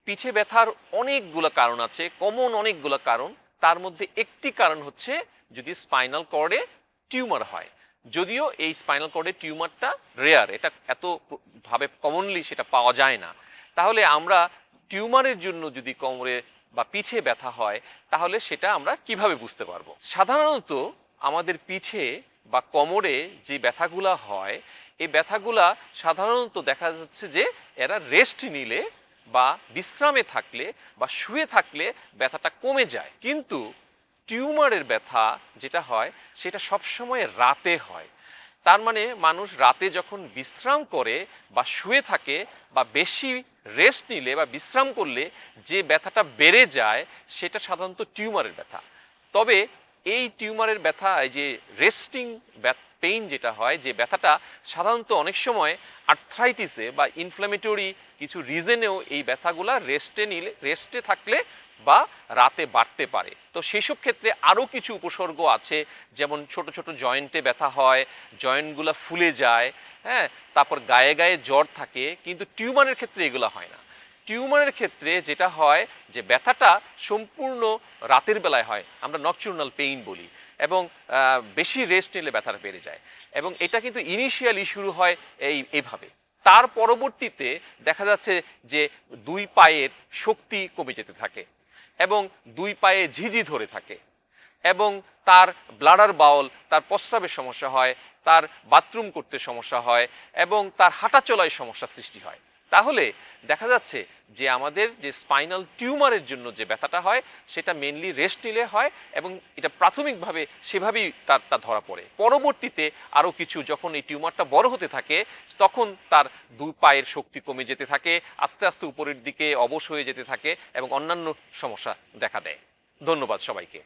পিঠে ব্যথার অনেকগুলো কারণ আছে, কমন অনেকগুলো কারণ। তার মধ্যে একটি কারণ হচ্ছে যদি স্পাইনাল কর্ডে টিউমার হয়। যদিও এই স্পাইনাল কর্ডের টিউমারটা রেয়ার, এটা এত ভাবে কমনলি সেটা পাওয়া যায় না। তাহলে আমরা টিউমারের জন্য যদি কোমরে বা পিঠে ব্যথা হয় তাহলে সেটা আমরা কিভাবে বুঝতে পারবো? সাধারণত আমাদের পিঠে বা কোমরে যে ব্যথাগুলা হয়, এই ব্যথাগুলা সাধারণত দেখা যাচ্ছে যে এরা রেস্ট নিলে বা বিশ্রামে থাকলে বা শুয়ে থাকলে ব্যথাটা কমে যায়। কিন্তু টিউমারের ব্যথা যেটা হয় সেটা সবসময় রাতে হয়। তার মানে মানুষ রাতে যখন বিশ্রাম করে বা শুয়ে থাকে বা বেশি রেস্ট নিলে বা বিশ্রাম করলে যে ব্যথাটা বেড়ে যায় সেটা সাধারণত টিউমারের ব্যথা। তবে এই টিউমারের ব্যথা, এই যে রেস্টিং পেইন যেটা হয়, যে ব্যথাটা সাধারণত অনেক সময় আর্থ্রাইটিসে বা ইনফ্ল্যামেটরি কিছু রিজনেও এই ব্যথাগুলা রেস্টে থাকলে বা রাতে বাড়তে পারে। তো সেই সব ক্ষেত্রে আরও কিছু উপসর্গ আছে, যেমন ছোট ছোট জয়েন্টে ব্যথা হয়, জয়েন্টগুলো ফুলে যায়, হ্যাঁ, তারপর গায়ে গায়ে জ্বর থাকে। কিন্তু টিউমারের ক্ষেত্রে এগুলো হয় না। টিউমারের ক্ষেত্রে যেটা হয় যে ব্যথাটা সম্পূর্ণ রাতের বেলায় হয়, আমরা নকচুর্নাল পেইন বলি, এবং বেশি রেস্ট নিলে ব্যথাটা বেড়ে যায়। এবং এটা কিন্তু ইনিশিয়ালি শুরু হয় এইভাবে। তার পরবর্তীতে দেখা যাচ্ছে যে দুই পায়ের শক্তি কমে যেতে থাকে এবং দুই পায়ে ঝিঝি ধরে থাকে এবং তার ব্লাডার বাউল, তার প্রস্রাবের সমস্যা হয়, তার বাথরুম করতে সমস্যা হয় এবং তার হাঁটা চলায় সমস্যা সৃষ্টি হয়। তাহলে দেখা যাচ্ছে যে আমাদের যে স্পাইনাল টিউমারের জন্য যে ব্যথাটা হয় সেটা মেনলি রেস্ট নিলে হয় এবং এটা প্রাথমিকভাবে সেভাবেই তারটা ধরা পড়ে। পরবর্তীতে আরও কিছু, যখন এই টিউমারটা বড় হতে থাকে তখন তার দুই পায়ের শক্তি কমে যেতে থাকে, আস্তে আস্তে উপরের দিকে অবশ হয়ে যেতে থাকে এবং অন্যান্য সমস্যা দেখা দেয়। ধন্যবাদ সবাইকে।